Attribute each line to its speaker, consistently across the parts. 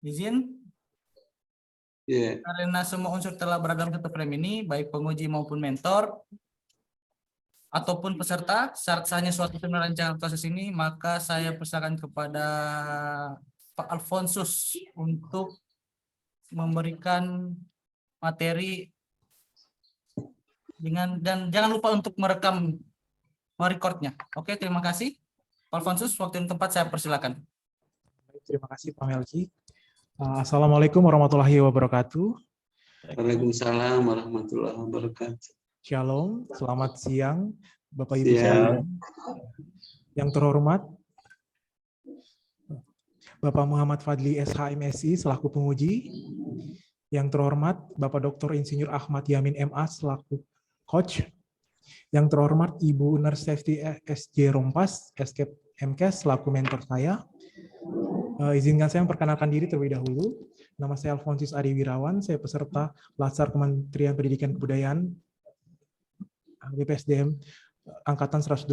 Speaker 1: Izin?
Speaker 2: Iya.
Speaker 1: Karena semua unsur telah berada dalam satu frame ini, baik penguji maupun mentor, ataupun peserta, syarat sahnya suatu rancangan proses ini, maka saya persilakan kepada Pak Alfonsus untuk memberikan materi dan jangan lupa untuk merekordnya. Oke, terima kasih. Pak Alfonsus, waktu dan tempat saya persilakan.
Speaker 3: Terima kasih Pak Melki. Assalamualaikum warahmatullahi wabarakatuh.
Speaker 2: Waalaikumsalam warahmatullahi wabarakatuh.
Speaker 3: Shalom, selamat siang Bapak Ibu
Speaker 2: Siang.
Speaker 3: sekalian. Yang terhormat Bapak Muhammad Fadli SHMSI selaku penguji. Yang terhormat Bapak Dr. Insinyur Ahmad Yamin MA selaku coach. Yang terhormat Ibu Nurse Safety SJ Rompas, Escape MKes selaku mentor saya. Izinkan saya memperkenalkan diri terlebih dahulu. Nama saya Alfonsus Adi Wirawan, saya peserta Latsar Kementerian Pendidikan Kebudayaan BPSDM Angkatan 122.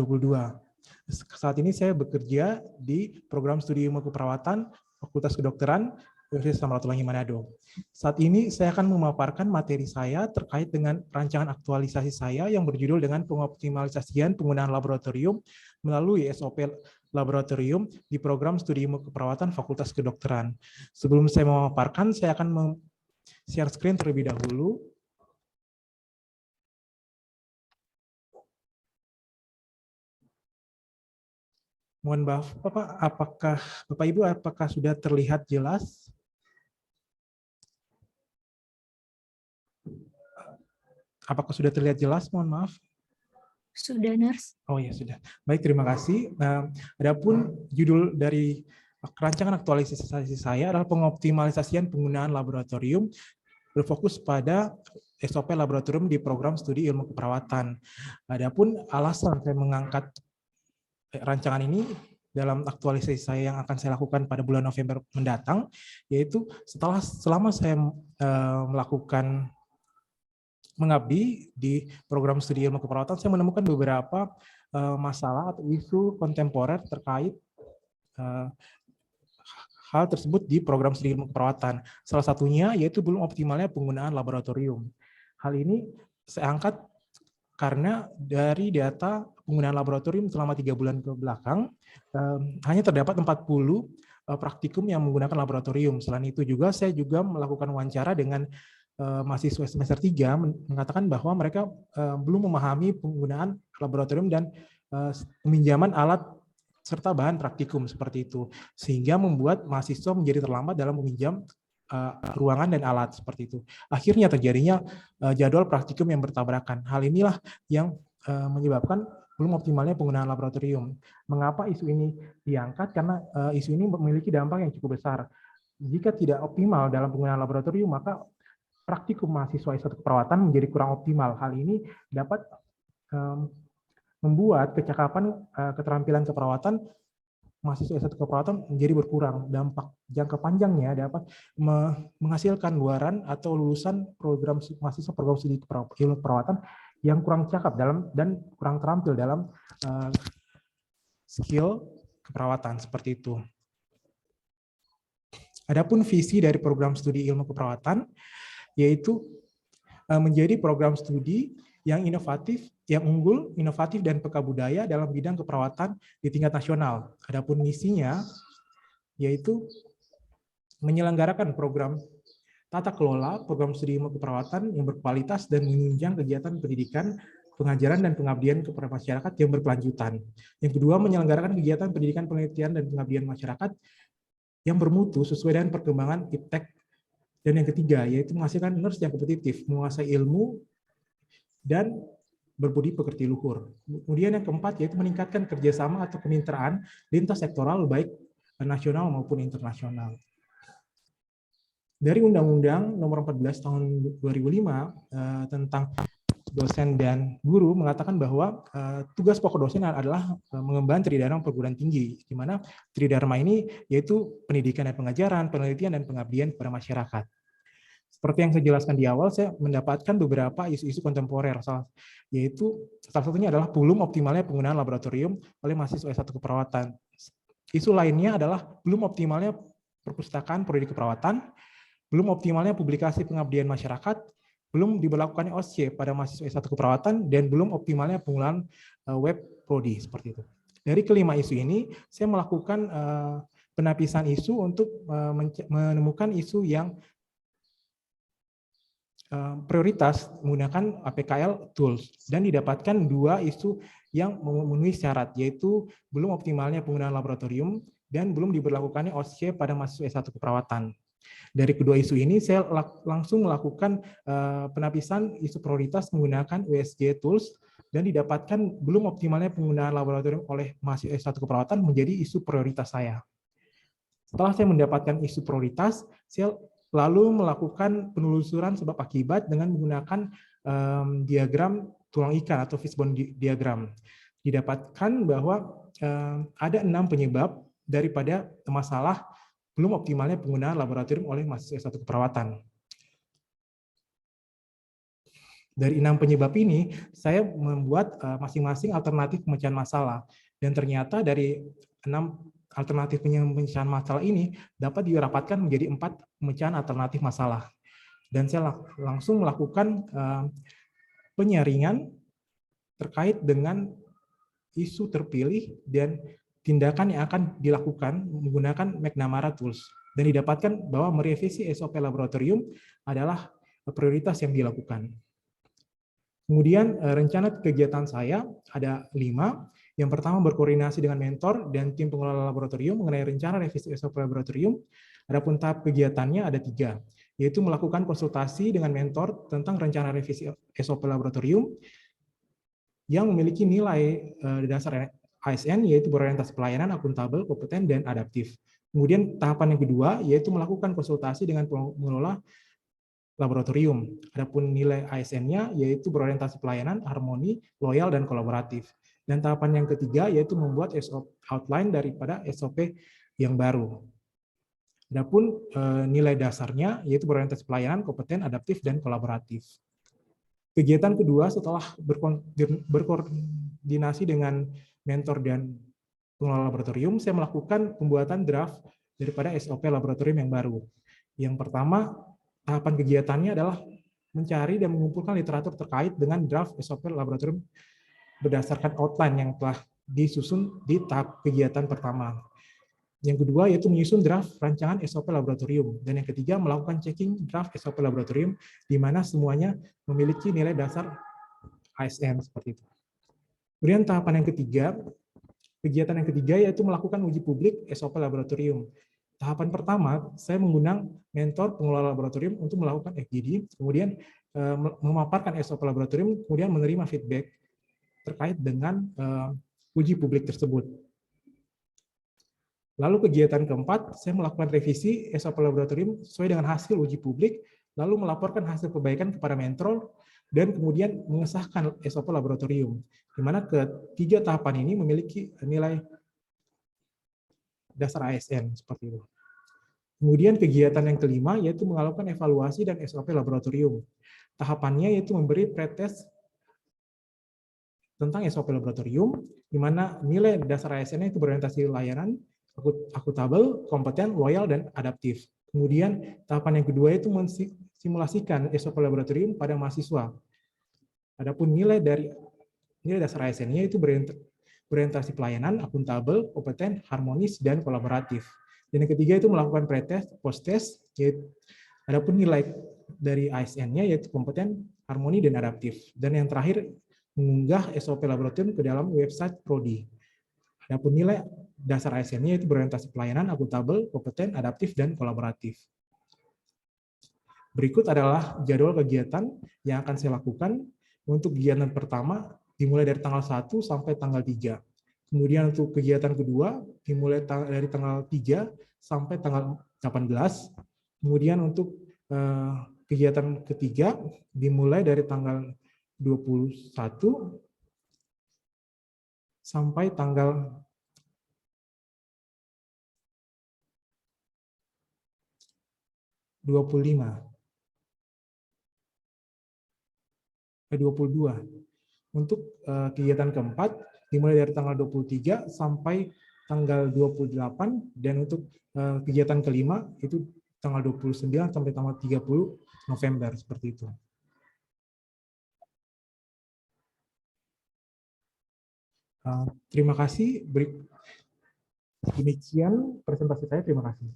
Speaker 3: Saat ini saya bekerja di program studi ilmu keperawatan Fakultas Kedokteran Universitas Samratulangi Manado. Saat ini saya akan memaparkan materi saya terkait dengan rancangan aktualisasi saya yang berjudul dengan pengoptimalisasian penggunaan laboratorium melalui SOP laboratorium di program studi ilmu keperawatan Fakultas Kedokteran. Sebelum saya memaparkan, saya akan share screen terlebih dahulu. Mohon maaf, Bapak Ibu, apakah sudah terlihat jelas? Apakah sudah terlihat jelas? Mohon maaf.
Speaker 4: Sudah, Nurse.
Speaker 3: Oh ya, sudah. Baik, terima kasih. Adapun judul dari rancangan aktualisasi saya adalah pengoptimalisasian penggunaan laboratorium berfokus pada SOP laboratorium di program studi ilmu keperawatan. Adapun alasan saya mengangkat rancangan ini dalam aktualisasi saya yang akan saya lakukan pada bulan November mendatang, yaitu selama saya melakukan mengabdi di program studi ilmu keperawatan, saya menemukan beberapa masalah atau isu kontemporer terkait hal tersebut di program studi ilmu keperawatan. Salah satunya yaitu belum optimalnya penggunaan laboratorium. Hal ini saya angkat karena dari data penggunaan laboratorium selama 3 bulan ke belakang, hanya terdapat 40 praktikum yang menggunakan laboratorium. Selain itu juga saya juga melakukan wawancara dengan mahasiswa semester 3 mengatakan bahwa mereka belum memahami penggunaan laboratorium dan peminjaman alat serta bahan praktikum seperti itu, sehingga membuat mahasiswa menjadi terlambat dalam meminjam ruangan dan alat seperti itu. Akhirnya terjadinya jadwal praktikum yang bertabrakan. Hal inilah yang menyebabkan belum optimalnya penggunaan laboratorium. Mengapa isu ini diangkat? Karena isu ini memiliki dampak yang cukup besar. Jika tidak optimal dalam penggunaan laboratorium, maka praktikum mahasiswa S1 keperawatan menjadi kurang optimal. Hal ini dapat membuat kecakapan keterampilan keperawatan mahasiswa S1 keperawatan menjadi berkurang. Dampak jangka panjangnya dapat menghasilkan luaran atau lulusan program mahasiswa program studi ilmu keperawatan yang kurang cakap dan kurang terampil dalam skill keperawatan seperti itu. Adapun visi dari program studi ilmu keperawatan yaitu menjadi program studi yang inovatif, yang unggul, inovatif, dan peka budaya dalam bidang keperawatan di tingkat nasional. Adapun misinya yaitu menyelenggarakan program tata kelola program studi ilmu keperawatan yang berkualitas dan menunjang kegiatan pendidikan, pengajaran, dan pengabdian kepada masyarakat yang berkelanjutan. Yang kedua, menyelenggarakan kegiatan pendidikan, penelitian, dan pengabdian masyarakat yang bermutu sesuai dengan perkembangan iptek. Dan yang ketiga, yaitu menghasilkan nurse yang kompetitif, menguasai ilmu, dan berbudi pekerti luhur. Kemudian yang keempat, yaitu meningkatkan kerjasama atau kemitraan lintas sektoral, baik nasional maupun internasional. Dari Undang-Undang Nomor 14 Tahun 2005 tentang dosen dan guru mengatakan bahwa tugas pokok dosen adalah mengemban tridharma perguruan tinggi, di mana tridharma ini yaitu pendidikan dan pengajaran, penelitian, dan pengabdian kepada masyarakat. Seperti yang saya jelaskan di awal, saya mendapatkan beberapa isu-isu kontemporer, yaitu salah satunya adalah belum optimalnya penggunaan laboratorium oleh mahasiswa S1 keperawatan. Isu lainnya adalah belum optimalnya perpustakaan prodi keperawatan, belum optimalnya publikasi pengabdian masyarakat, belum diberlakukannya OSCE pada mahasiswa S1 keperawatan, dan belum optimalnya penggunaan web prodi seperti itu. Dari kelima isu ini, saya melakukan penapisan isu untuk menemukan isu yang prioritas menggunakan APKL tools, dan didapatkan 2 isu yang memenuhi syarat, yaitu belum optimalnya penggunaan laboratorium dan belum diberlakukannya OSCE pada mahasiswa S1 keperawatan. Dari kedua isu ini, saya langsung melakukan penapisan isu prioritas menggunakan USG tools, dan didapatkan belum optimalnya penggunaan laboratorium oleh mahasiswa S1 keperawatan menjadi isu prioritas saya. Setelah saya mendapatkan isu prioritas, saya lalu melakukan penelusuran sebab akibat dengan menggunakan diagram tulang ikan atau fishbone diagram. Didapatkan bahwa ada 6 penyebab daripada masalah belum optimalnya penggunaan laboratorium oleh mahasiswa S1 keperawatan. Dari 6 penyebab ini, saya membuat masing-masing alternatif pemecahan masalah. Dan ternyata dari 6 alternatif pemecahan masalah ini dapat dirapatkan menjadi 4 pemecahan alternatif masalah. Dan saya langsung melakukan penyaringan terkait dengan isu terpilih dan tindakan yang akan dilakukan menggunakan McNamara Tools. Dan didapatkan bahwa merevisi SOP laboratorium adalah prioritas yang dilakukan. Kemudian rencana kegiatan saya ada 5. Yang pertama, berkoordinasi dengan mentor dan tim pengelola laboratorium mengenai rencana revisi SOP laboratorium. Adapun tahap kegiatannya ada 3, yaitu melakukan konsultasi dengan mentor tentang rencana revisi SOP laboratorium yang memiliki nilai dasar ASN, yaitu berorientasi pelayanan, akuntabel, kompeten, dan adaptif. Kemudian tahapan yang kedua, yaitu melakukan konsultasi dengan pengelola laboratorium. Adapun nilai ASN-nya yaitu berorientasi pelayanan, harmoni, loyal, dan kolaboratif. Dan tahapan yang ketiga yaitu membuat outline daripada SOP yang baru. Adapun nilai dasarnya yaitu berorientasi pelayanan, kompeten, adaptif, dan kolaboratif. Kegiatan kedua setelah berkoordinasi dengan mentor dan pengelola laboratorium, saya melakukan pembuatan draft daripada SOP laboratorium yang baru. Yang pertama, tahapan kegiatannya adalah mencari dan mengumpulkan literatur terkait dengan draft SOP laboratorium berdasarkan outline yang telah disusun di tahap kegiatan pertama. Yang kedua yaitu menyusun draft rancangan SOP laboratorium. Dan yang ketiga melakukan checking draft SOP laboratorium di mana semuanya memiliki nilai dasar ASN seperti itu. Kemudian tahapan yang ketiga, kegiatan yang ketiga yaitu melakukan uji publik SOP laboratorium. Tahapan pertama, saya mengundang mentor pengelola laboratorium untuk melakukan FGD, kemudian memaparkan SOP laboratorium, kemudian menerima feedback terkait dengan uji publik tersebut. Lalu kegiatan keempat, saya melakukan revisi SOP laboratorium sesuai dengan hasil uji publik, lalu melaporkan hasil perbaikan kepada mentor, dan kemudian mengesahkan SOP laboratorium, di mana ketiga tahapan ini memiliki nilai dasar ASN seperti itu. Kemudian kegiatan yang kelima yaitu melakukan evaluasi dan SOP laboratorium. Tahapannya yaitu memberi pretest tentang SOP laboratorium, di mana nilai dasar ASN itu berorientasi layanan, akuntabel, kompeten, loyal, dan adaptif. Kemudian tahapan yang kedua itu mensimulasikan SOP laboratorium pada mahasiswa. Adapun nilai dasar ASN-nya itu berorientasi pelayanan, akuntabel, kompeten, harmonis, dan kolaboratif. Dan yang ketiga itu melakukan pretest, post-test, adapun nilai dari ASN-nya yaitu kompeten, harmoni, dan adaptif. Dan yang terakhir, mengunggah SOP laboratorium ke dalam website Prodi. Adapun nilai dasar ASN-nya yaitu berorientasi pelayanan, akuntabel, kompeten, adaptif, dan kolaboratif. Berikut adalah jadwal kegiatan yang akan saya lakukan. Untuk kegiatan pertama, dimulai dari tanggal 1 sampai tanggal 3. Kemudian untuk kegiatan kedua, dimulai dari tanggal 3 sampai tanggal 18. Kemudian untuk kegiatan ketiga, dimulai dari tanggal 21 sampai tanggal 22. Untuk kegiatan keempat, dimulai dari tanggal 23 sampai tanggal 28, dan untuk kegiatan kelima itu tanggal 29 sampai tanggal 30 November, seperti itu. Terima kasih. Demikian presentasi saya. Terima kasih.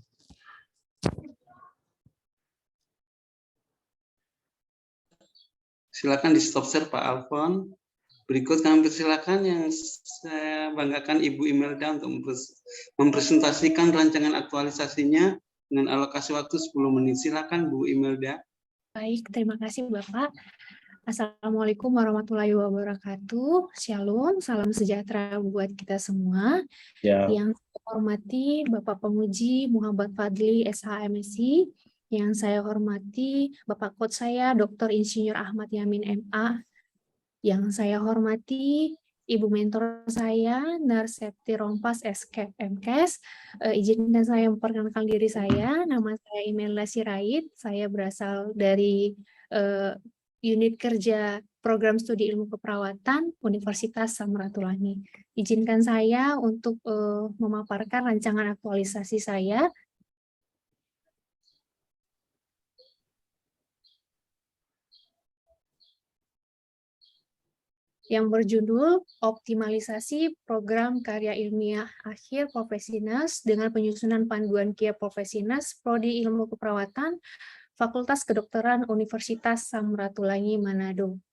Speaker 2: Silakan di stop share Pak Alfon. Berikut kami persilakan yang saya banggakan Ibu Imelda untuk mempresentasikan rancangan aktualisasinya dengan alokasi waktu 10 menit. Silakan Bu Imelda.
Speaker 4: Baik, terima kasih Bapak. Assalamualaikum warahmatullahi wabarakatuh. Shalom, salam sejahtera buat kita semua.
Speaker 5: Ya.
Speaker 4: Yang saya hormati Bapak Penguji Muhammad Fadli SHMSI, yang saya hormati Bapak Coach saya Dr. Insinyur Ahmad Yamin MA, yang saya hormati Ibu mentor saya, Nurse Septi Rompas, SKEP MKes. Izinkan saya memperkenalkan diri saya. Nama saya Imelda Sirait. Saya berasal dari unit kerja program studi ilmu keperawatan Universitas Samratulangi. Izinkan saya untuk memaparkan rancangan aktualisasi saya. Yang berjudul Optimalisasi Program Karya Ilmiah Akhir Profesinas dengan penyusunan panduan Kia Profesinas Prodi Ilmu Keperawatan Fakultas Kedokteran Universitas Samratulangi Manado.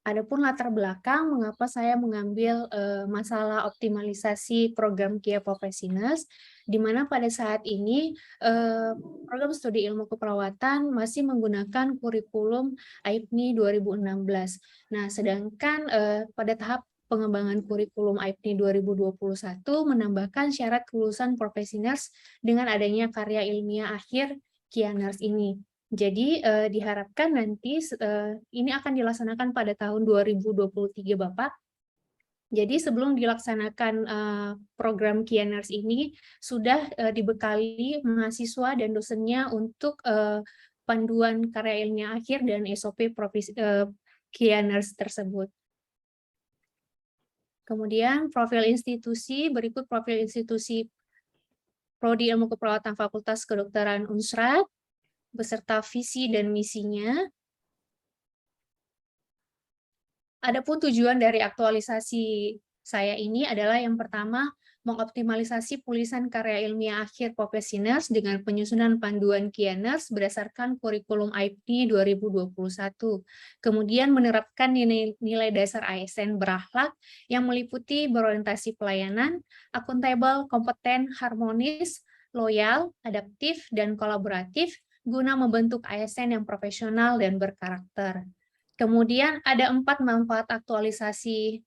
Speaker 4: Adapun latar belakang mengapa saya mengambil masalah optimalisasi program Kia Profesinas, di mana pada saat ini program studi ilmu keperawatan masih menggunakan kurikulum AIPNI 2016. Nah, sedangkan pada tahap pengembangan kurikulum AIPNI 2021 menambahkan syarat kelulusan Profesiners dengan adanya karya ilmiah akhir Kia Nurse ini. Jadi diharapkan nanti ini akan dilaksanakan pada tahun 2023 Bapak. Jadi sebelum dilaksanakan program Kia Nurse ini sudah dibekali mahasiswa dan dosennya untuk panduan karya ilmiah akhir dan SOP Kia Nurse tersebut. Kemudian profil institusi, berikut profil institusi Prodi Ilmu Keperawatan Fakultas Kedokteran Unsrat beserta visi dan misinya. Adapun tujuan dari aktualisasi saya ini adalah yang pertama, mengoptimalisasi tulisan karya ilmiah akhir Profesiners dengan penyusunan panduan Kia Nurse berdasarkan kurikulum AIPNI 2021. Kemudian menerapkan nilai dasar ASN berakhlak yang meliputi berorientasi pelayanan, akuntabel, kompeten, harmonis, loyal, adaptif, dan kolaboratif guna membentuk ASN yang profesional dan berkarakter. Kemudian ada 4 manfaat aktualisasi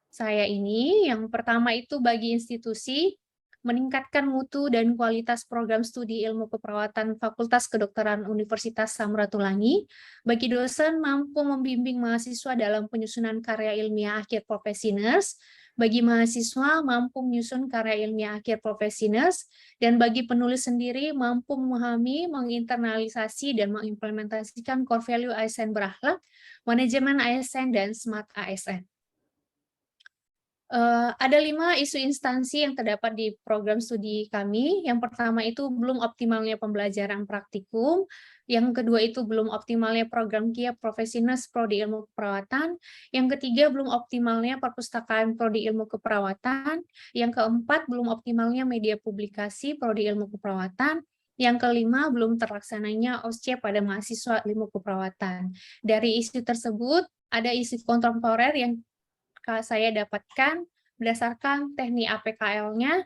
Speaker 4: saya ini. Yang pertama itu bagi institusi, meningkatkan mutu dan kualitas program studi ilmu keperawatan Fakultas Kedokteran Universitas Samratulangi. Bagi dosen, mampu membimbing mahasiswa dalam penyusunan karya ilmiah akhir Profesiners. Bagi mahasiswa, mampu menyusun karya ilmiah akhir Profesiners. Dan bagi penulis sendiri, mampu memahami, menginternalisasi, dan mengimplementasikan core value ASN berakhlak, manajemen ASN, dan smart ASN. Ada 5 isu instansi yang terdapat di program studi kami. Yang pertama itu belum optimalnya pembelajaran praktikum. Yang kedua itu belum optimalnya program Kia Profesiners Prodi Ilmu Keperawatan. Yang ketiga belum optimalnya perpustakaan Prodi Ilmu Keperawatan. Yang keempat belum optimalnya media publikasi Prodi Ilmu Keperawatan. Yang kelima belum terlaksananya OSCE pada mahasiswa ilmu keperawatan. Dari isu tersebut ada isu kontemporer yang saya dapatkan berdasarkan teknik APKL-nya.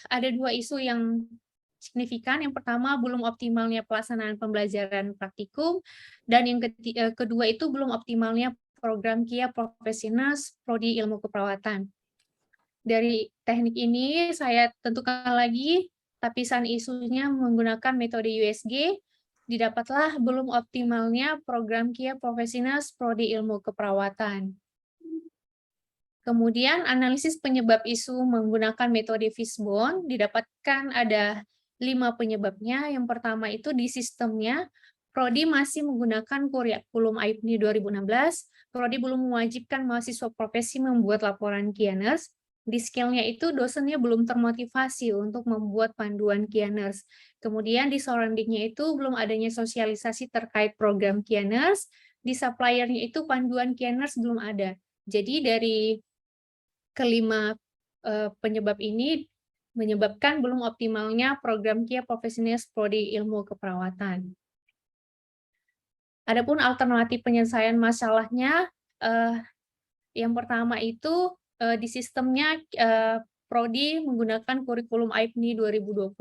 Speaker 4: Ada 2 isu yang signifikan. Yang pertama, belum optimalnya pelaksanaan pembelajaran praktikum, dan yang kedua itu belum optimalnya program Kia Profesiners Prodi Ilmu Keperawatan. Dari teknik ini saya tentukan lagi lapisan isunya menggunakan metode USG. Didapatlah belum optimalnya program Kia Profesiners Prodi Ilmu Keperawatan. Kemudian analisis penyebab isu menggunakan metode Fishbone, didapatkan ada 5 penyebabnya. Yang pertama itu di sistemnya, Prodi masih menggunakan kurikulum AIPNI 2016. Prodi belum mewajibkan mahasiswa profesi membuat laporan Kianers. Di skillnya itu dosennya belum termotivasi untuk membuat panduan Kianers. Kemudian di surroundingnya itu belum adanya sosialisasi terkait program Kianers. Di suppliernya itu panduan Kianers belum ada. Jadi dari kelima penyebab ini menyebabkan belum optimalnya program KIA Profesionalis Prodi Ilmu Keperawatan. Adapun alternatif penyelesaian masalahnya, yang pertama itu di sistemnya Prodi menggunakan kurikulum AIPNI 2021,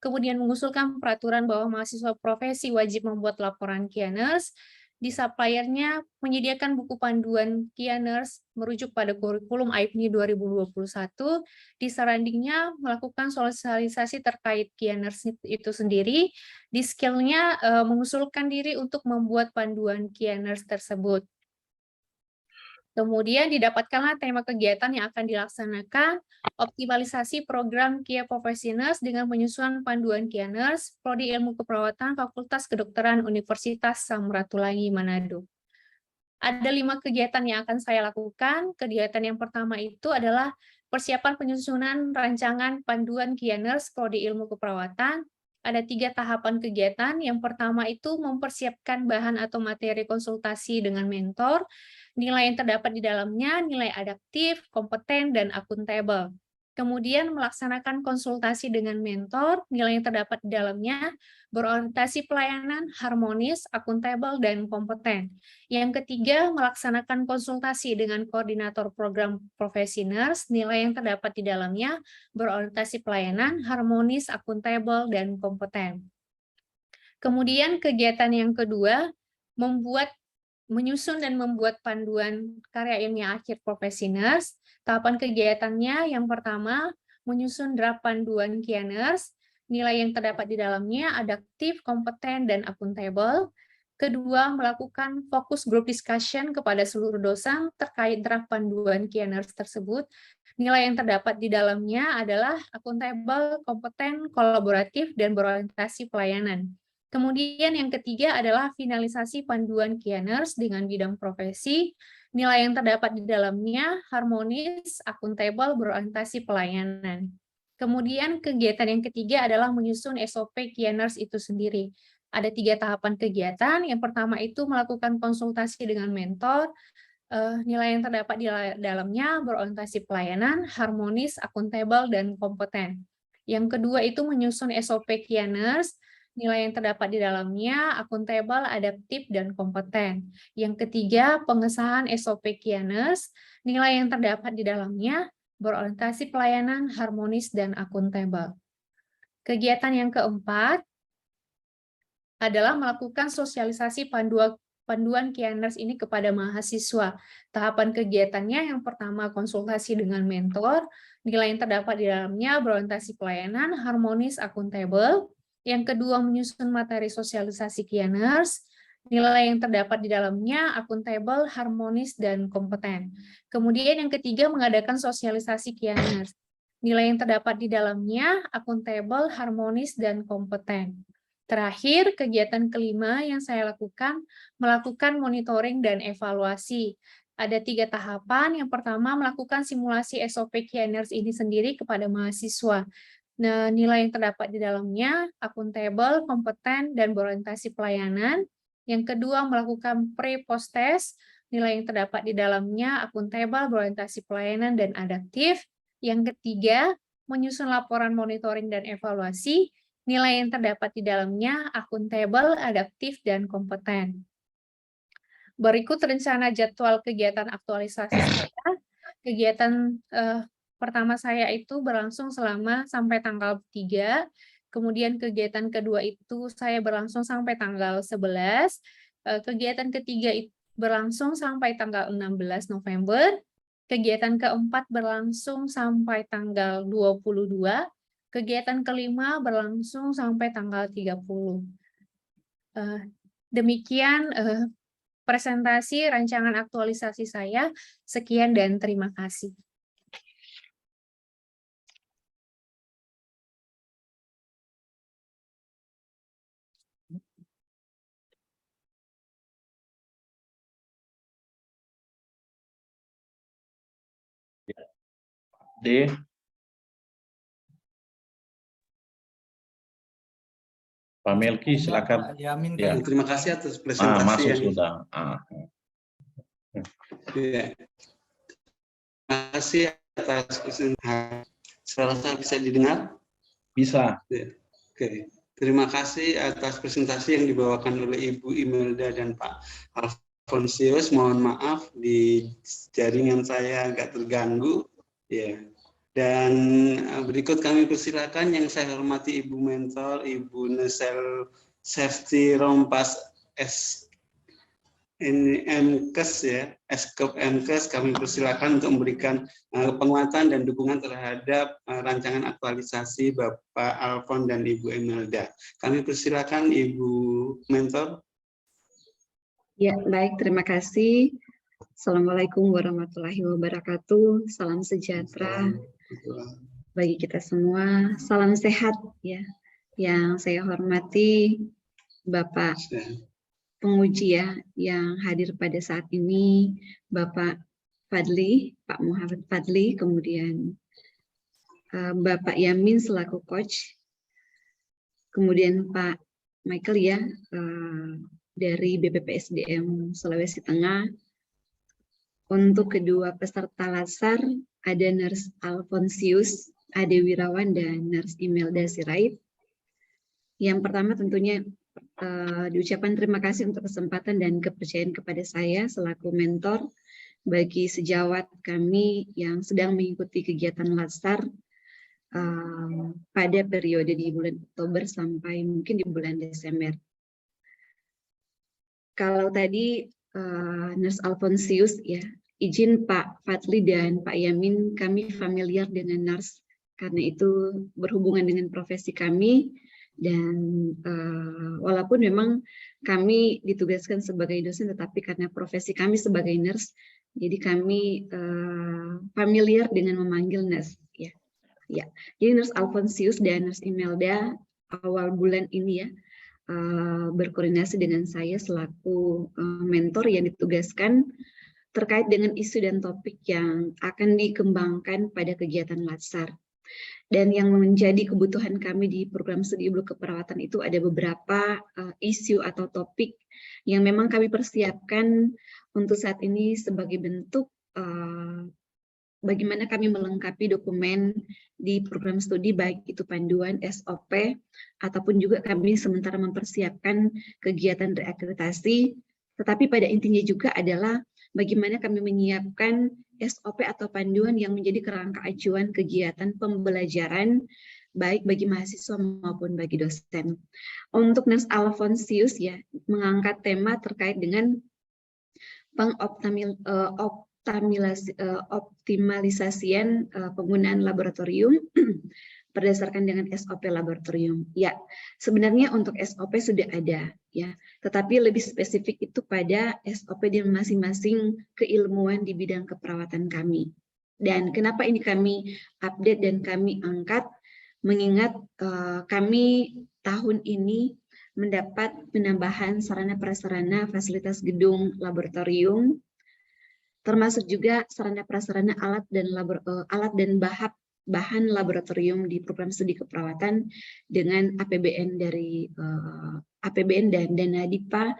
Speaker 4: kemudian mengusulkan peraturan bahwa mahasiswa profesi wajib membuat laporan Kianers. Di suppliernya menyediakan buku panduan Kianers merujuk pada kurikulum AIPNI 2021. Di surroundingnya melakukan sosialisasi terkait Kianers itu sendiri. Di skillnya mengusulkan diri untuk membuat panduan Kianers tersebut. Kemudian didapatkanlah tema kegiatan yang akan dilaksanakan, optimalisasi program KIA Profesionals dengan penyusunan panduan Kianers, Prodi Ilmu Keperawatan Fakultas Kedokteran Universitas Samratulangi Manado. Ada 5 kegiatan yang akan saya lakukan. Kegiatan yang pertama itu adalah persiapan penyusunan rancangan panduan Kianers, Prodi Ilmu Keperawatan. Ada 3 tahapan kegiatan. Yang pertama itu mempersiapkan bahan atau materi konsultasi dengan mentor. Nilai yang terdapat di dalamnya, nilai adaptif, kompeten, dan akuntabel. Kemudian melaksanakan konsultasi dengan mentor, nilai yang terdapat di dalamnya, berorientasi pelayanan, harmonis, akuntabel, dan kompeten. Yang ketiga, melaksanakan konsultasi dengan koordinator program profesionals, nilai yang terdapat di dalamnya, berorientasi pelayanan, harmonis, akuntabel, dan kompeten. Kemudian kegiatan yang kedua, menyusun dan membuat panduan karya ilmiah akhir profesionals. Tahapan kegiatannya yang pertama, menyusun draft panduan Kianers, nilai yang terdapat di dalamnya adaptif, kompeten, dan akuntabel. Kedua, melakukan fokus group discussion kepada seluruh dosen terkait draft panduan Kianers tersebut. Nilai yang terdapat di dalamnya adalah akuntabel, kompeten, kolaboratif, dan berorientasi pelayanan. Kemudian yang ketiga adalah finalisasi panduan Kianers dengan bidang profesi. Nilai yang terdapat di dalamnya harmonis, akuntabel, berorientasi pelayanan. Kemudian kegiatan yang ketiga adalah menyusun SOP Kianers itu sendiri. Ada 3 tahapan kegiatan. Yang pertama itu melakukan konsultasi dengan mentor. Nilai yang terdapat di dalamnya berorientasi pelayanan, harmonis, akuntabel, dan kompeten. Yang kedua itu menyusun SOP Kianers. Nilai yang terdapat di dalamnya akuntabel, adaptif, dan kompeten. Yang ketiga, pengesahan SOP Kianers. Nilai yang terdapat di dalamnya berorientasi pelayanan, harmonis, dan akuntabel. Kegiatan yang keempat adalah melakukan sosialisasi panduan Kianers ini kepada mahasiswa. Tahapan kegiatannya yang pertama konsultasi dengan mentor, nilai yang terdapat di dalamnya berorientasi pelayanan, harmonis, akuntabel. Yang kedua menyusun materi sosialisasi Kianers, nilai yang terdapat di dalamnya akuntabel, harmonis, dan kompeten. Kemudian yang ketiga mengadakan sosialisasi Kianers. Nilai yang terdapat di dalamnya akuntabel, harmonis, dan kompeten. Terakhir, kegiatan kelima yang saya lakukan, melakukan monitoring dan evaluasi. Ada 3 tahapan. Yang pertama, melakukan simulasi SOP Kianers ini sendiri kepada mahasiswa. Nah, nilai yang terdapat di dalamnya akuntabel, kompeten, dan berorientasi pelayanan. Yang kedua, melakukan pre-post test. Nilai yang terdapat di dalamnya akuntabel, berorientasi pelayanan, dan adaptif. Yang ketiga, menyusun laporan monitoring dan evaluasi. Nilai yang terdapat di dalamnya akuntabel, adaptif, dan kompeten. Berikut rencana jadwal kegiatan aktualisasi saya. Kegiatan pertama saya itu berlangsung sampai tanggal 3. Kemudian kegiatan kedua itu saya berlangsung sampai tanggal 11. Kegiatan ketiga itu berlangsung sampai tanggal 16 November. Kegiatan keempat berlangsung sampai tanggal 22. Kegiatan kelima berlangsung sampai tanggal 30. Demikian presentasi rancangan aktualisasi saya. Sekian dan terima kasih.
Speaker 5: D. Pak Melki, silakan.
Speaker 1: Pak Yamin
Speaker 5: Ya.
Speaker 1: kan.
Speaker 2: Terima kasih atas presentasi
Speaker 5: Masuk
Speaker 2: yang
Speaker 5: sudah.
Speaker 2: Ya. Terima kasih atas presentasi. Suara saya bisa didengar?
Speaker 5: Bisa.
Speaker 2: Ya. Oke. Terima kasih atas presentasi yang dibawakan oleh Ibu Imelda dan Pak Alfonsius. Mohon maaf di jaringan saya agak terganggu. Ya. Dan berikut kami persilakan yang saya hormati Ibu Mentor, Ibu Nesel Safety Rompas MKes ya, Eskop MKes, kami persilakan untuk memberikan penguatan dan dukungan terhadap rancangan aktualisasi Bapak Alfon dan Ibu Imelda. Kami persilakan Ibu Mentor.
Speaker 6: Ya, baik, terima kasih. Assalamualaikum warahmatullahi wabarakatuh. Salam sejahtera bagi kita semua. Salam sehat ya. Yang saya hormati Bapak penguji ya yang hadir pada saat ini, Bapak Fadli, Pak Muhammad Fadli, kemudian Bapak Yamin selaku coach, kemudian Pak Michael ya dari BPPSDM Sulawesi Tengah. Untuk kedua peserta latsar ada Nurse Alfonsius Ade Wirawan dan Nurse Imelda Sirait. Yang pertama tentunya diucapkan terima kasih untuk kesempatan dan kepercayaan kepada saya selaku mentor bagi sejawat kami yang sedang mengikuti kegiatan latsar pada periode di bulan Oktober sampai mungkin di bulan Desember. Kalau tadi Nurse Alfonsius ya, izin Pak Fadli dan Pak Yamin, kami familiar dengan nurse karena itu berhubungan dengan profesi kami. Dan walaupun memang kami ditugaskan sebagai dosen, tetapi karena profesi kami sebagai nurse, jadi kami familiar dengan memanggil nurse. Ya. Jadi Nurse Alfonsius dan Nurse Imelda awal bulan ini ya berkoordinasi dengan saya selaku mentor yang ditugaskan terkait dengan isu dan topik yang akan dikembangkan pada kegiatan latsar. Dan yang menjadi kebutuhan kami di program studi ilmu keperawatan itu ada beberapa isu atau topik yang memang kami persiapkan untuk saat ini sebagai bentuk bagaimana kami melengkapi dokumen di program studi, baik itu panduan, SOP, ataupun juga kami sementara mempersiapkan kegiatan reakreditasi. Tetapi pada intinya juga adalah bagaimana kami menyiapkan SOP atau panduan yang menjadi kerangka acuan kegiatan pembelajaran baik bagi mahasiswa maupun bagi dosen. Untuk Nurse Alfonsius ya mengangkat tema terkait dengan optimalisasian penggunaan laboratorium berdasarkan dengan SOP laboratorium. Ya, sebenarnya untuk SOP sudah ada ya, tetapi lebih spesifik itu pada SOP di masing-masing keilmuan di bidang keperawatan kami. Dan kenapa ini kami update dan kami angkat, mengingat kami tahun ini mendapat penambahan sarana prasarana fasilitas gedung laboratorium, termasuk juga sarana prasarana alat dan bahan laboratorium di program studi keperawatan dengan APBN dari APBN dan dana DIPA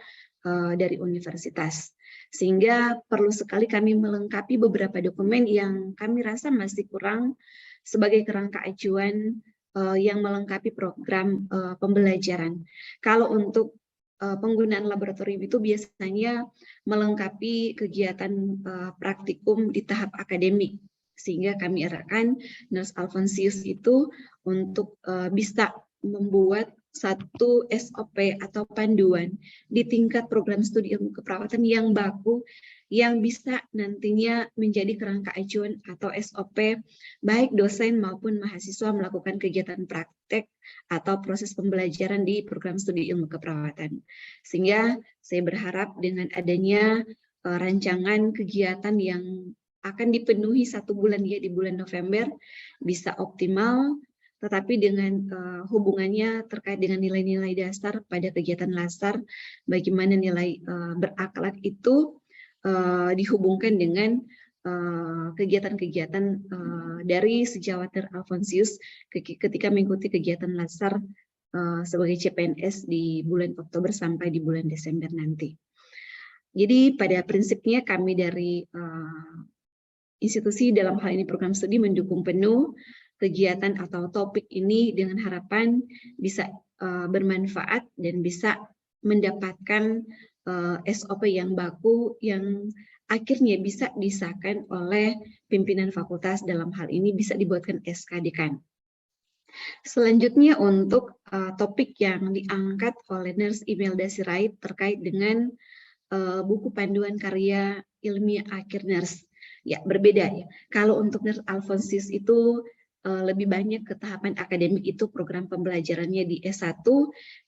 Speaker 6: dari universitas. Sehingga perlu sekali kami melengkapi beberapa dokumen yang kami rasa masih kurang sebagai kerangka acuan yang melengkapi program pembelajaran. Kalau untuk penggunaan laboratorium itu biasanya melengkapi kegiatan praktikum di tahap akademik, sehingga kami arahkan Nurse Alfonsius itu untuk bisa membuat satu SOP atau panduan di tingkat program studi ilmu keperawatan yang baku, yang bisa nantinya menjadi kerangka acuan atau SOP baik dosen maupun mahasiswa melakukan kegiatan praktek atau proses pembelajaran di program studi ilmu keperawatan. Sehingga saya berharap dengan adanya rancangan kegiatan yang akan dipenuhi 1 bulan ya di bulan November bisa optimal, tetapi dengan hubungannya terkait dengan nilai-nilai dasar pada kegiatan latsar, bagaimana nilai berakhlak itu dihubungkan dengan kegiatan-kegiatan dari sejawat Alfonsius ketika mengikuti kegiatan laser sebagai CPNS di bulan Oktober sampai di bulan Desember nanti. Jadi pada prinsipnya kami dari institusi dalam hal ini program studi mendukung penuh kegiatan atau topik ini dengan harapan bisa bermanfaat dan bisa mendapatkan SOP yang baku yang akhirnya bisa disahkan oleh pimpinan fakultas, dalam hal ini bisa dibuatkan SK Dekan. Selanjutnya untuk topik yang diangkat oleh Nurse Imelda Sirait terkait dengan buku panduan karya ilmiah akhir nurse. Ya, berbeda ya. Kalau untuk Nurse Alfonsius itu lebih banyak ke tahapan akademik, itu program pembelajarannya di S1.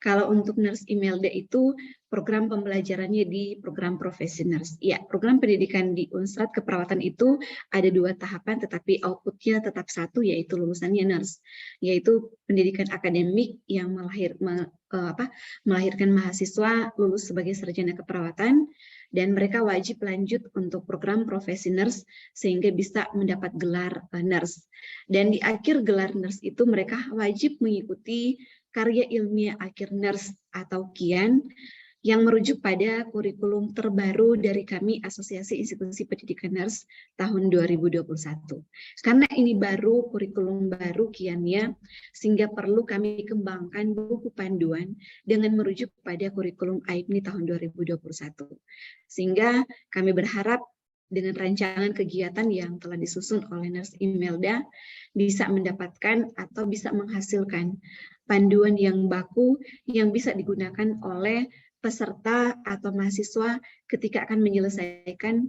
Speaker 6: Kalau untuk Nurse Imelda itu program pembelajarannya di program profesi nurse. Ya, program pendidikan di Unstrat keperawatan itu ada 2 tahapan, tetapi outputnya tetap satu, yaitu lulusannya nurse, yaitu pendidikan akademik yang melahirkan mahasiswa lulus sebagai sarjana keperawatan, dan mereka wajib lanjut untuk program profesi nurse sehingga bisa mendapat gelar nurse. Dan di akhir gelar nurse itu mereka wajib mengikuti karya ilmiah akhir nurse atau KIAN yang merujuk pada kurikulum terbaru dari kami Asosiasi Institusi Pendidikan Nurse tahun 2021. Karena ini baru kurikulum baru KIAN-nya, sehingga perlu kami kembangkan buku panduan dengan merujuk pada kurikulum AIPNI tahun 2021. Sehingga kami berharap dengan rancangan kegiatan yang telah disusun oleh Nurse Imelda bisa mendapatkan atau bisa menghasilkan panduan yang baku yang bisa digunakan oleh peserta atau mahasiswa ketika akan menyelesaikan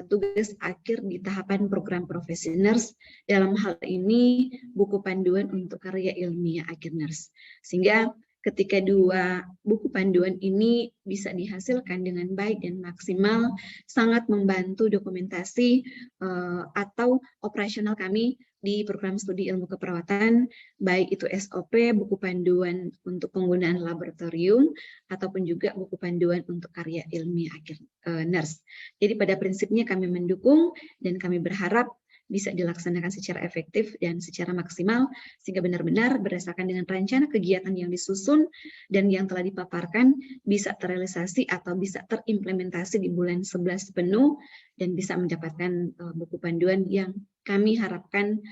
Speaker 6: tugas akhir di tahapan program profesi nurse, dalam hal ini buku panduan untuk karya ilmiah akhir nurse. Sehingga ketika 2 buku panduan ini bisa dihasilkan dengan baik dan maksimal, sangat membantu dokumentasi atau operasional kami di program studi ilmu keperawatan, baik itu SOP, buku panduan untuk penggunaan laboratorium, ataupun juga buku panduan untuk karya ilmiah akhir nurse. Jadi pada prinsipnya kami mendukung dan kami berharap bisa dilaksanakan secara efektif dan secara maksimal, sehingga benar-benar berdasarkan dengan rencana kegiatan yang disusun dan yang telah dipaparkan bisa terrealisasi atau bisa terimplementasi di bulan 11 penuh dan bisa mendapatkan buku panduan yang kami harapkan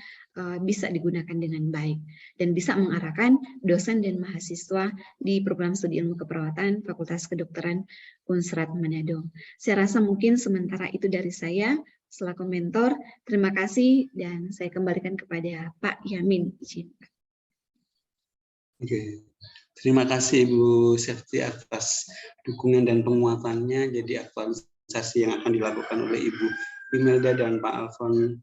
Speaker 6: bisa digunakan dengan baik dan bisa mengarahkan dosen dan mahasiswa di program studi ilmu keperawatan Fakultas Kedokteran Unstrat Manado. Saya rasa mungkin sementara itu dari saya selaku mentor. Terima kasih dan saya kembalikan kepada Pak Yamin.
Speaker 2: Oke. Terima kasih Ibu Septi atas dukungan dan penguatannya. Jadi aktualisasi yang akan dilakukan oleh Ibu Imelda dan Pak Alfon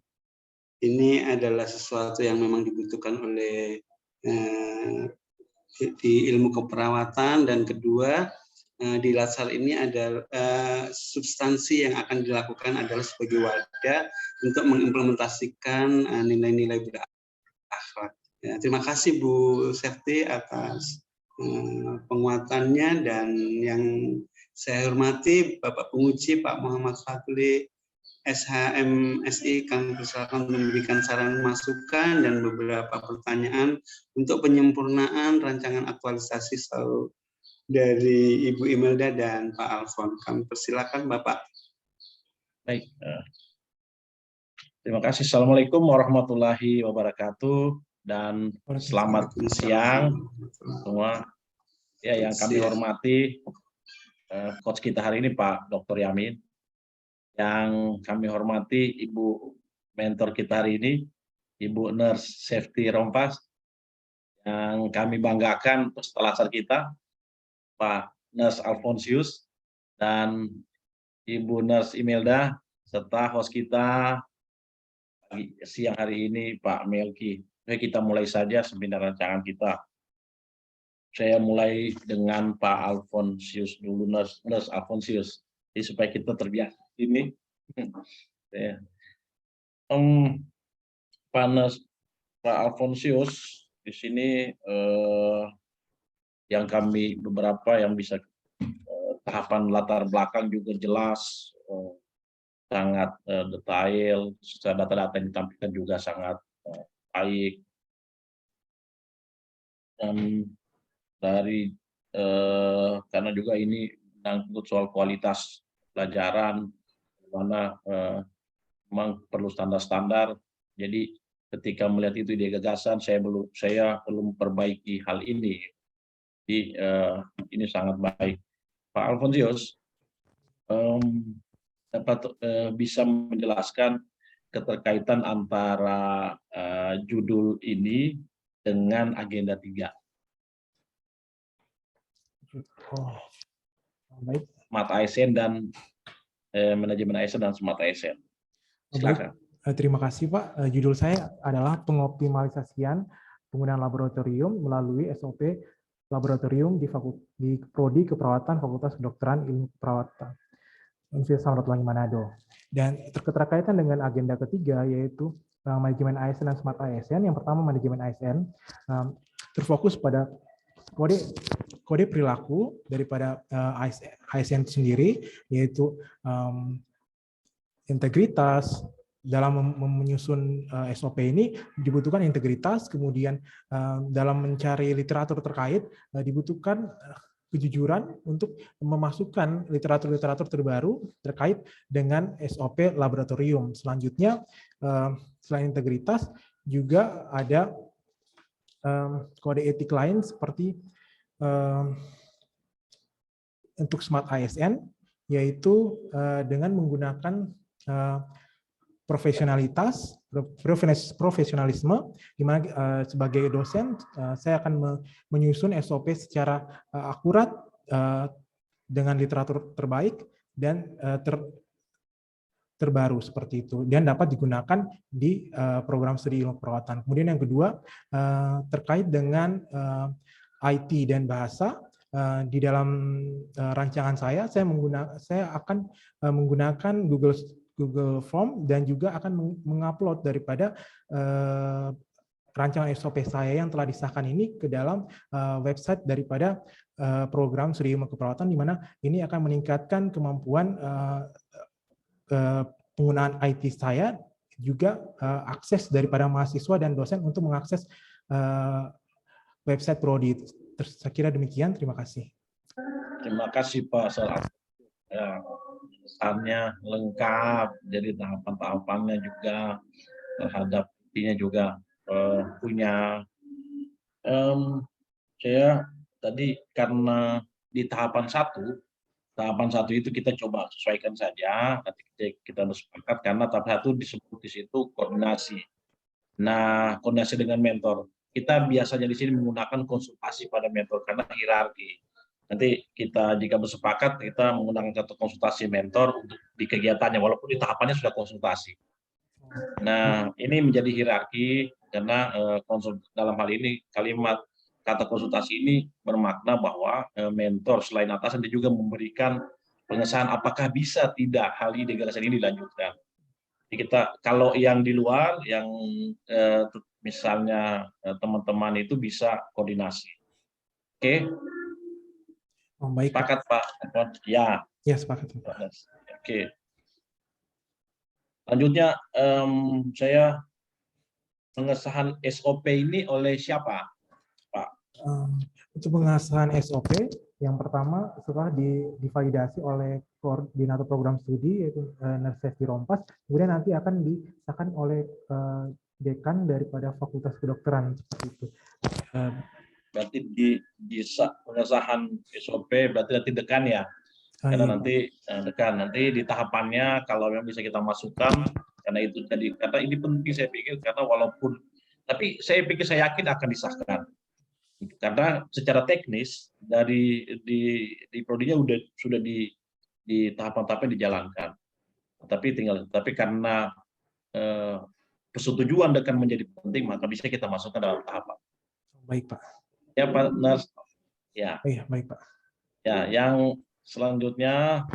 Speaker 2: ini adalah sesuatu yang memang dibutuhkan oleh di ilmu keperawatan, dan kedua di Latsar ini ada substansi yang akan dilakukan adalah sebagai wadah untuk mengimplementasikan nilai-nilai berakhlak. Ya, terima kasih Bu Septi atas penguatannya, dan yang saya hormati Bapak Penguji Pak Muhammad Fadli SHMSI, kami persilakan memberikan saran masukan dan beberapa pertanyaan untuk penyempurnaan rancangan aktualisasi dari Ibu Imelda dan Pak Alfon. Kami persilakan Bapak.
Speaker 5: Baik. Terima kasih. Assalamualaikum warahmatullahi wabarakatuh dan selamat siang semua. Ya, yang kami hormati coach kita hari ini Pak Dr. Yamin. Yang kami hormati Ibu mentor kita hari ini, Ibu Nurse Septi Rompas. Yang kami banggakan peserta Latsar kita, Pak Nurse Alfonsius dan Ibu Nurse Imelda, serta host kita siang hari ini Pak Melki. Kita mulai saja seminar rancangan kita. Saya mulai dengan Pak Alfonsius dulu, Nurse Alfonsius. Jadi supaya kita terbiasa ini. Pak Alfonsius di sini yang kami beberapa yang bisa tahapan latar belakang juga jelas, sangat detail, secara data-data yang ditampilkan juga sangat baik. Dan dari karena juga ini menyangkut soal kualitas pelajaran, mana memang perlu standar-standar. Jadi ketika melihat itu di gagasan, saya belum memperbaiki hal ini. Jadi ini sangat baik. Pak Alfonsius dapat bisa menjelaskan keterkaitan antara judul ini dengan agenda 3.
Speaker 3: Oh, baik.
Speaker 5: Smart ASN dan manajemen ASN dan Smart ASN. Silakan.
Speaker 3: Baik, terima kasih Pak. Judul saya adalah pengoptimalisasian penggunaan laboratorium melalui SOP laboratorium di Prodi Keperawatan Fakultas Kedokteran Ilmu Keperawatan Universitas Samratulangi Manado. Dan keterkaitan dengan agenda ketiga yaitu manajemen ASN dan Smart ASN. Yang pertama manajemen ASN terfokus pada kode perilaku daripada ASN sendiri, yaitu integritas. Dalam menyusun SOP ini dibutuhkan integritas, kemudian dalam mencari literatur terkait dibutuhkan kejujuran untuk memasukkan literatur-literatur terbaru terkait dengan SOP laboratorium. Selanjutnya, selain integritas, juga ada kode etik lain seperti untuk Smart ASN, yaitu dengan menggunakan profesionalisme, di mana sebagai dosen saya akan menyusun SOP secara akurat dengan literatur terbaik dan terbaru seperti itu, dan dapat digunakan di program studi ilmu perawatan. Kemudian yang kedua terkait dengan IT dan bahasa. Di dalam rancangan saya akan menggunakan Google Form dan juga akan mengupload daripada rancangan SOP saya yang telah disahkan ini ke dalam website daripada program studi ilmu keperawatan, di mana ini akan meningkatkan kemampuan penggunaan IT saya, juga akses daripada mahasiswa dan dosen untuk mengakses website Prodi. Saya kira demikian, terima kasih.
Speaker 5: Terima kasih Pak Salam. Ya, pesannya lengkap, jadi tahapan-tahapannya juga terhadap intinya juga punya. Saya tadi karena di tahapan satu itu kita coba sesuaikan saja, nanti kita bersepakat karena tahap 1 disebut di situ koordinasi. Nah, koordinasi dengan mentor. Kita biasanya di sini menggunakan konsultasi pada mentor karena hierarki. Nanti kita jika bersepakat kita menggunakan satu konsultasi mentor untuk di kegiatannya, walaupun di tahapannya sudah konsultasi. Nah, ini menjadi hierarki karena dalam hal ini kata konsultasi ini bermakna bahwa mentor selain atasan dia juga memberikan pengesahan apakah bisa tidak hal ini gagasan ini dilanjutkan. Jadi kita kalau yang di luar, yang misalnya teman-teman itu bisa koordinasi. Oke?
Speaker 3: Baik,
Speaker 5: Sepakat Pak? Ya.
Speaker 3: Ya, sepakat.
Speaker 5: Oke. Selanjutnya saya pengesahan SOP ini oleh siapa, Pak?
Speaker 3: Untuk pengesahan SOP, yang pertama setelah divalidasi oleh koordinator program studi yaitu Nersesi Rompas, kemudian nanti akan disahkan oleh dekan daripada Fakultas Kedokteran seperti itu.
Speaker 5: Berarti pengesahan SOP berarti nanti dekan ya, karena nanti dekan nanti di tahapannya kalau memang bisa kita masukkan, karena itu karena ini penting saya pikir, karena walaupun tapi saya pikir saya yakin akan disahkan. Karena secara teknis di prodinya sudah di tahapan-tahapan dijalankan, tapi karena persetujuan dekan menjadi penting, maka bisa kita masukkan dalam tahapan.
Speaker 3: Baik Pak.
Speaker 5: Ya Pak Nars. Ya.
Speaker 3: Iya baik Pak.
Speaker 5: Ya, yang selanjutnya,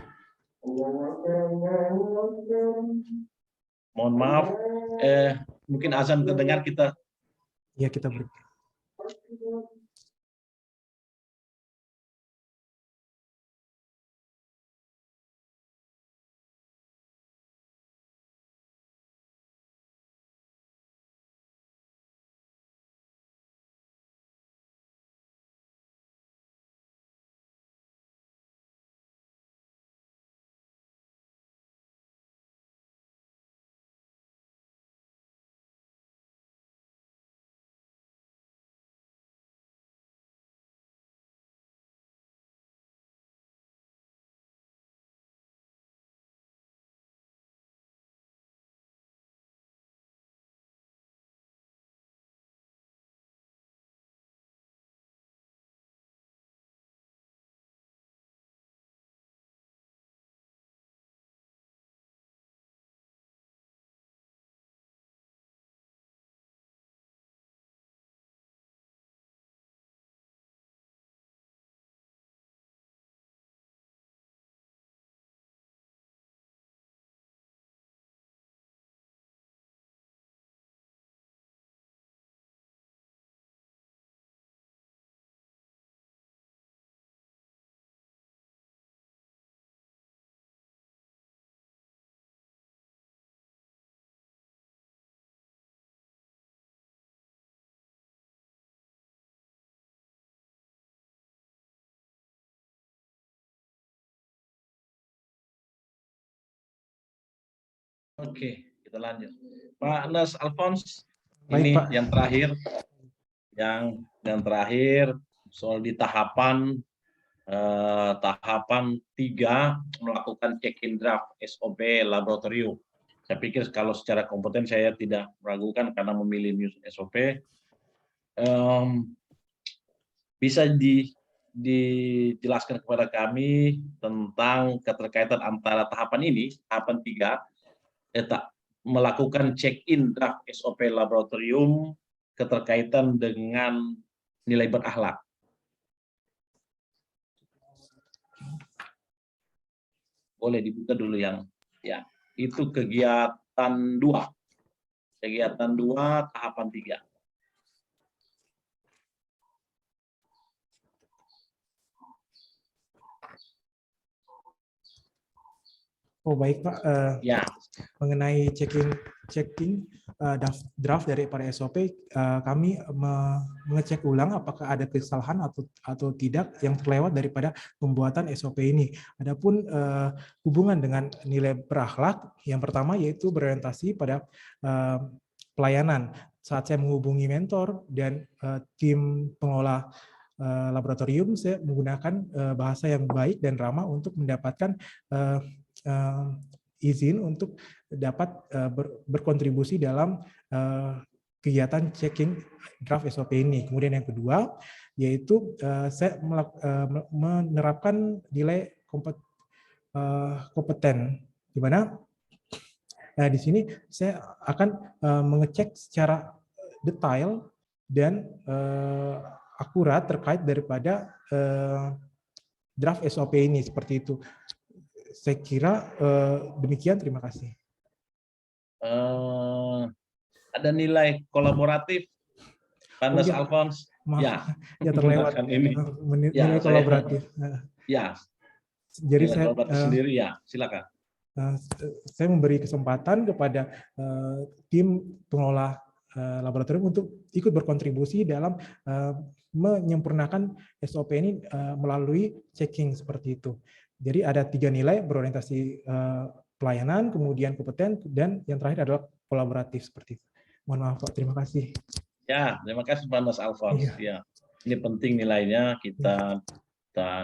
Speaker 5: mohon maaf, mungkin azan terdengar kita.
Speaker 3: Iya kita beri.
Speaker 5: Oke, kita lanjut. Pak Nas Alphonse,
Speaker 3: Baik,
Speaker 5: ini
Speaker 3: Pak.
Speaker 5: yang terakhir, yang terakhir soal di tahapan 3 melakukan check-in draft SOP laboratorium. Saya pikir kalau secara kompeten saya tidak meragukan karena memilih SOP. Bisa dijelaskan kepada kami tentang keterkaitan antara tahapan ini, tahapan 3, melakukan check-in draft SOP laboratorium keterkaitan dengan nilai berakhlak. Boleh dibuka dulu yang ya itu kegiatan 2 tahapan 3.
Speaker 3: Oh baik Pak,
Speaker 5: Ya,
Speaker 3: mengenai checking draft dari para SOP, kami mengecek ulang apakah ada kesalahan atau tidak yang terlewat daripada pembuatan SOP ini. Adapun hubungan dengan nilai berakhlak, yang pertama yaitu berorientasi pada pelayanan. Saat saya menghubungi mentor dan tim pengelola laboratorium, saya menggunakan bahasa yang baik dan ramah untuk mendapatkan izin untuk dapat berkontribusi dalam kegiatan checking draft SOP ini. Kemudian yang kedua, yaitu saya menerapkan nilai kompeten, di mana di sini saya akan mengecek secara detail dan akurat terkait daripada draft SOP ini, seperti itu. Saya kira demikian, terima kasih.
Speaker 5: Ada nilai kolaboratif, Pak Nas
Speaker 3: ya.
Speaker 5: Alphonse.
Speaker 3: Maaf, ya terlewat
Speaker 5: ini.
Speaker 3: nilai kolaboratif.
Speaker 5: Ya,
Speaker 3: jadi
Speaker 5: nilai
Speaker 3: saya
Speaker 5: kolaboratif sendiri ya, silakan.
Speaker 3: Saya memberi kesempatan kepada tim pengelola laboratorium untuk ikut berkontribusi dalam menyempurnakan SOP ini melalui checking seperti itu. Jadi ada 3 nilai, berorientasi pelayanan, kemudian kompeten, dan yang terakhir adalah kolaboratif seperti itu. Mohon maaf Pak, terima kasih.
Speaker 5: Ya, terima kasih Pak Nas Alphonse. Ya, ini penting nilainya kita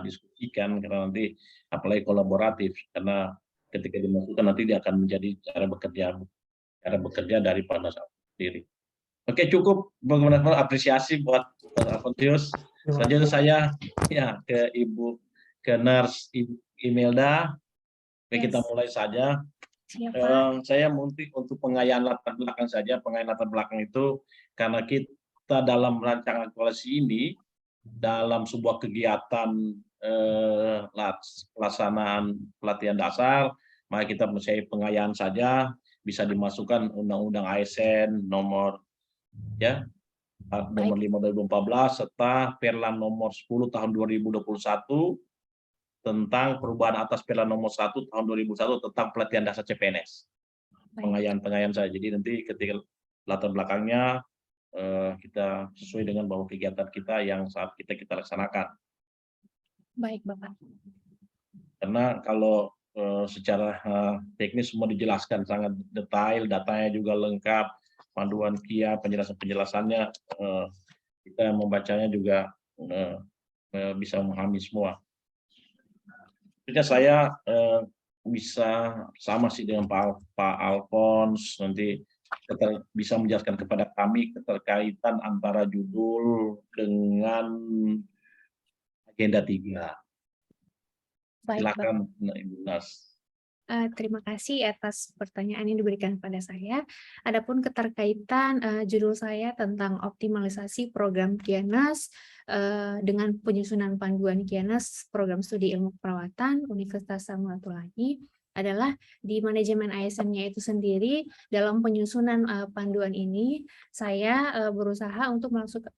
Speaker 5: diskusikan karena nanti apalagi kolaboratif, karena ketika dimasukkan nanti dia akan menjadi cara bekerja dari Pak Nas Alphonse sendiri. Oke, cukup. Bagaimana apresiasi buat Pak Alphonsius. Selanjutnya saya ke Nurse Imelda. Kita mulai saja. Saya untuk pengayaan latar belakang saja. Pengayaan latar belakang itu karena kita dalam rancangan koalisi ini, dalam sebuah kegiatan pelaksanaan pelatihan dasar, maka kita mesti pengayaan saja, bisa dimasukkan Undang-Undang ASN nomor 5 2014 serta Perlan nomor 10 tahun 2021 tentang perubahan atas Perlan nomor 1 tahun 2001 tentang pelatihan dasar CPNS. Pengayaan saja. Jadi nanti ketika latar belakangnya kita sesuai dengan bahwa kegiatan kita yang saat kita laksanakan. Baik, Bapak. Karena kalau secara teknis semua dijelaskan sangat detail, datanya juga lengkap, panduan KIA, penjelasannya kita membacanya juga bisa memahami semua. Jadi saya bisa sama sih dengan Pak Alphonse, nanti bisa menjelaskan kepada kami keterkaitan antara judul dengan agenda 3. Silakan Ibu Nas.
Speaker 4: Terima kasih atas pertanyaan yang diberikan kepada saya. Adapun keterkaitan judul saya tentang optimalisasi program KIANES dengan penyusunan panduan KIANES program studi ilmu keperawatan Universitas Samratulangi adalah di manajemen ASN-nya itu sendiri. Dalam penyusunan panduan ini, saya berusaha untuk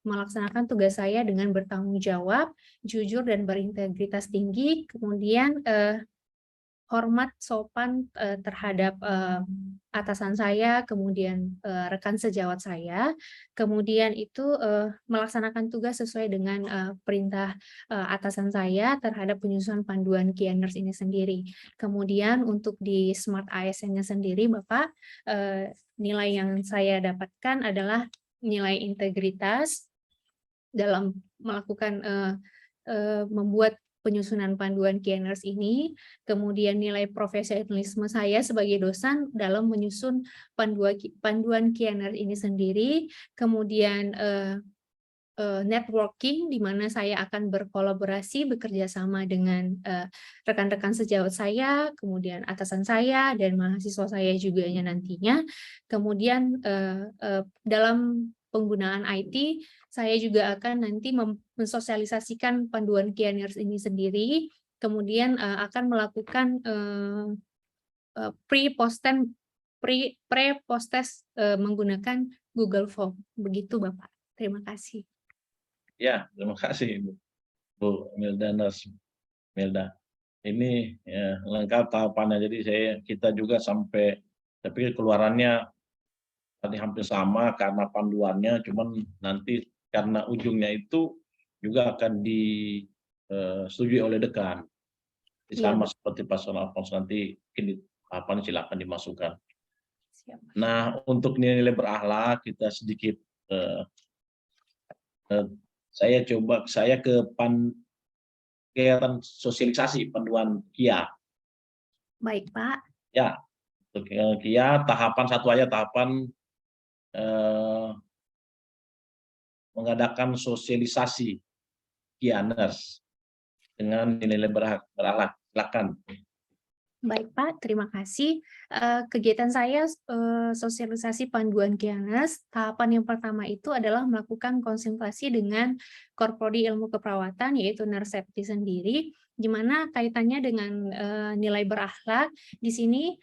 Speaker 4: melaksanakan tugas saya dengan bertanggung jawab, jujur dan berintegritas tinggi, kemudian hormat sopan terhadap atasan saya, kemudian rekan sejawat saya, kemudian itu melaksanakan tugas sesuai dengan perintah atasan saya terhadap penyusunan panduan Kianers ini sendiri. Kemudian untuk di Smart ASN-nya sendiri, Bapak, nilai yang saya dapatkan adalah nilai integritas dalam melakukan membuat penyusunan panduan Kianers ini, kemudian nilai profesionalisme saya sebagai dosen dalam menyusun panduan Kianers ini sendiri, kemudian networking di mana saya akan berkolaborasi bekerja sama dengan rekan-rekan sejawat saya, kemudian atasan saya dan mahasiswa saya juga nantinya. Kemudian dalam penggunaan IT, saya juga akan nanti mensosialisasikan panduan Kianers ini sendiri, kemudian akan melakukan pre-post test menggunakan Google Form. Begitu Bapak. Terima kasih.
Speaker 5: Ya, terima kasih Bu Milda, Nurse Milda. Ini ya, lengkap tahapannya. Jadi kita juga sampai, tapi keluarannya tadi hampir sama karena panduannya, cuman nanti karena ujungnya itu juga akan disetujui oleh dekan. Sama seperti paslon Alphonse nanti silakan dimasukkan.
Speaker 4: Siap.
Speaker 5: Nah, untuk nilai berakhlak kita sedikit saya ke kegiatan sosialisasi panduan KIA.
Speaker 4: Baik, Pak.
Speaker 5: Ya, untuk KIA tahapan satu aja, tahapan mengadakan sosialisasi Kianers dengan nilai berakhlak. Silakan.
Speaker 4: Baik Pak, terima kasih. Kegiatan saya sosialisasi panduan Kianers, tahapan yang pertama itu adalah melakukan konsultasi dengan Korprodi Ilmu Keperawatan, yaitu Nursepti sendiri, di mana kaitannya dengan nilai berakhlak. Di sini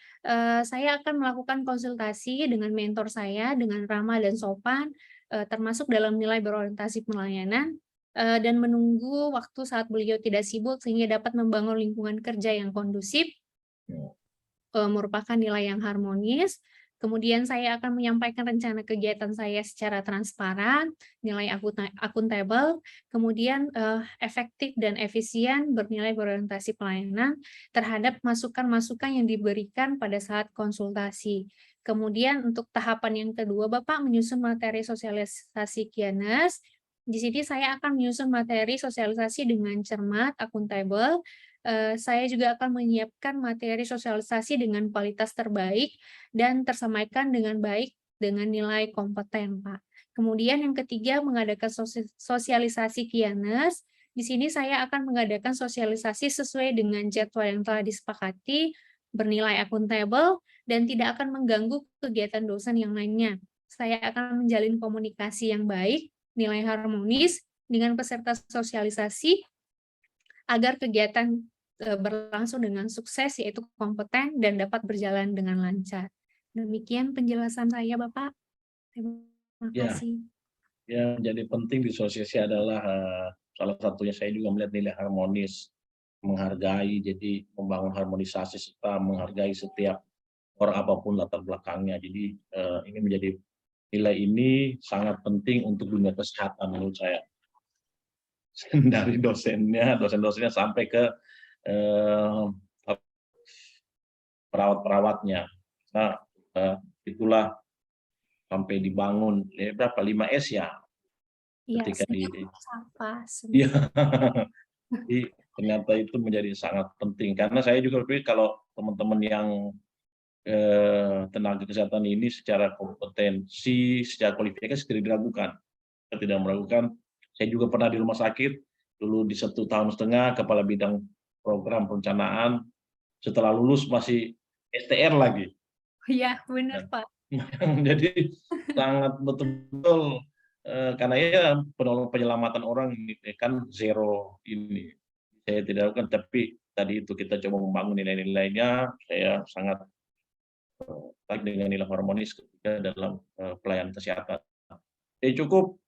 Speaker 4: saya akan melakukan konsultasi dengan mentor saya, dengan ramah dan sopan, termasuk dalam nilai berorientasi pelayanan, dan menunggu waktu saat beliau tidak sibuk sehingga dapat membangun lingkungan kerja yang kondusif, merupakan nilai yang harmonis. Kemudian saya akan menyampaikan rencana kegiatan saya secara transparan, nilai akuntabel, kemudian efektif dan efisien, bernilai berorientasi pelayanan terhadap masukan-masukan yang diberikan pada saat konsultasi. Kemudian untuk tahapan yang kedua, Bapak menyusun materi sosialisasi Kianers. Di sini saya akan menyusun materi sosialisasi dengan cermat, akuntabel. Saya juga akan menyiapkan materi sosialisasi dengan kualitas terbaik dan tersampaikan dengan baik dengan nilai kompeten, Pak. Kemudian yang ketiga, mengadakan sosialisasi Kianers. Di sini saya akan mengadakan sosialisasi sesuai dengan jadwal yang telah disepakati, bernilai akuntabel, dan tidak akan mengganggu kegiatan dosen yang lainnya. Saya akan menjalin komunikasi yang baik, nilai harmonis dengan peserta sosialisasi, agar kegiatan berlangsung dengan sukses, yaitu kompeten dan dapat berjalan dengan lancar. Demikian penjelasan saya, Bapak. Terima kasih.
Speaker 5: Yang menjadi penting di sosialisasi adalah salah satunya saya juga melihat nilai harmonis, menghargai, jadi membangun harmonisasi serta menghargai setiap orang apapun latar belakangnya. Jadi ini menjadi nilai ini sangat penting untuk dunia kesehatan menurut saya. Dari dosennya sampai ke perawat-perawatnya. Nah, itulah sampai dibangun berapa 5S ya. Ketika ya, ternyata itu menjadi sangat penting karena saya juga berpikir kalau teman-teman yang tenaga kesehatan ini secara kompetensi, secara kualifikasi tidak meragukan. Saya juga pernah di rumah sakit dulu di 1,5 tahun kepala bidang program perencanaan, setelah lulus masih STR lagi.
Speaker 4: Iya, benar Pak.
Speaker 5: Jadi sangat betul-betul karena ya penyelamatan orang kan zero ini. Saya tidak lakukan, tapi tadi itu kita coba membangun nilai-nilainya. Saya sangat tertarik dengan nilai harmonis ketika dalam pelayanan kesehatan. Cukup.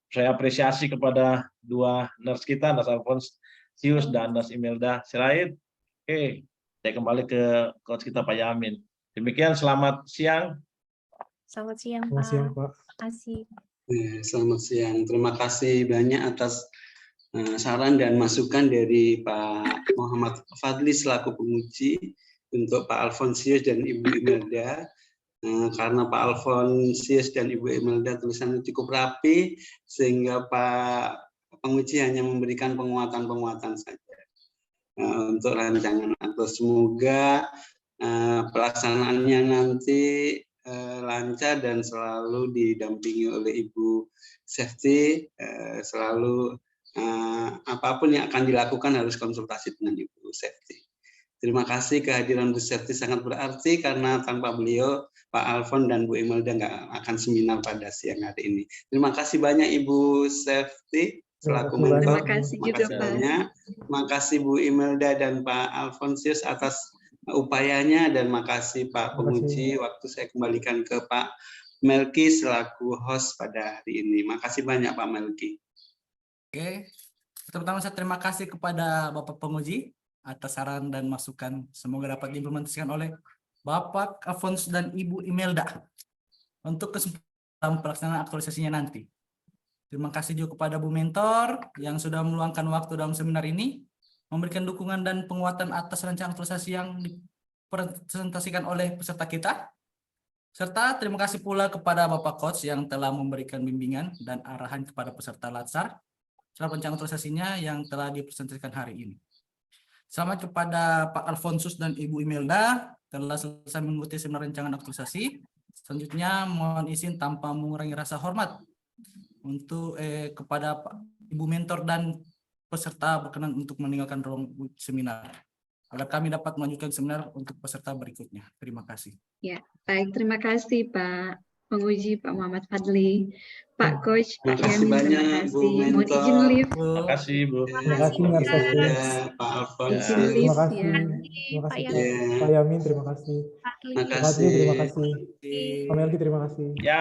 Speaker 5: Saya apresiasi kepada dua nurse kita, Nurse Alphonse dan Nurse Imelda Sirait. Oke, saya kembali ke coach kita Pak Yamin. Demikian, selamat siang.
Speaker 4: Selamat siang,
Speaker 3: Selamat
Speaker 4: Pak.
Speaker 3: siang, Pak.
Speaker 4: Terima kasih.
Speaker 2: Selamat siang. Terima kasih banyak atas saran dan masukan dari Pak Muhammad Fadli selaku penguji untuk Pak Alfonsius dan Ibu Imelda. Karena Pak Alfonsius dan Ibu Imelda tulisannya cukup rapi, sehingga Pak penguji hanya memberikan penguatan-penguatan saja untuk rancangan. Atau semoga pelaksanaannya nanti lancar dan selalu didampingi oleh Ibu Safety, selalu apapun yang akan dilakukan harus konsultasi dengan Ibu Safety. Terima kasih, kehadiran Bu Safety sangat berarti karena tanpa beliau Pak Alfon dan Bu Imelda nggak akan seminar pada siang hari ini. Terima kasih banyak Ibu Safety selaku mentor.
Speaker 6: Terima kasih juga, Pak.
Speaker 2: Banyak. Terima kasih Bu Imelda dan Pak Alfonsius atas upayanya, dan makasih Pak penguji. Waktu saya kembalikan ke Pak Melki selaku host pada hari ini. Makasih banyak Pak Melki.
Speaker 1: Oke, pertama saya terima kasih kepada Bapak penguji atas saran dan masukan. Semoga dapat diimplementasikan oleh Bapak Alfons dan Ibu Imelda untuk kesempatan pelaksanaan aktualisasinya nanti. Terima kasih juga kepada Bu Mentor yang sudah meluangkan waktu dalam seminar ini, memberikan dukungan dan penguatan atas rancangan aktualisasi yang dipresentasikan oleh peserta kita. Serta terima kasih pula kepada Bapak Coach yang telah memberikan bimbingan dan arahan kepada peserta Latsar selama rancangan aktualisasinya yang telah dipresentasikan hari ini. Selamat kepada Pak Alfonsus dan Ibu Imelda telah selesai mengikuti seminar rancangan aktualisasi. Selanjutnya mohon izin tanpa mengurangi rasa hormat untuk kepada Pak Ibu Mentor dan peserta berkenan untuk meninggalkan ruang seminar agar kami dapat melanjutkan seminar untuk peserta berikutnya. Terima kasih.
Speaker 6: Ya, baik. Terima kasih Pak penguji, Pak Muhammad Fadli, Pak Coach, Pak
Speaker 2: Terima kasih
Speaker 6: Yamin. Terima
Speaker 2: banyak, Bu
Speaker 6: kasih. Mohon
Speaker 2: Mentor.
Speaker 6: izin live.
Speaker 5: Terima kasih, Bu.
Speaker 3: Terima kasih,
Speaker 2: Bu
Speaker 3: Mas Safety.
Speaker 2: Imelda, Pak
Speaker 6: Izin
Speaker 2: Alfonsius.
Speaker 6: live,
Speaker 3: Terima kasih.
Speaker 6: ya.
Speaker 3: Terima
Speaker 4: Pak
Speaker 3: kasih,
Speaker 4: Yamin.
Speaker 2: Ya,
Speaker 3: Pak Yamin. Terima kasih.
Speaker 4: Pak
Speaker 2: terima
Speaker 3: Pak Fadli, terima
Speaker 2: kasih.
Speaker 3: kasih. Pak Melki, terima kasih.
Speaker 5: Ya.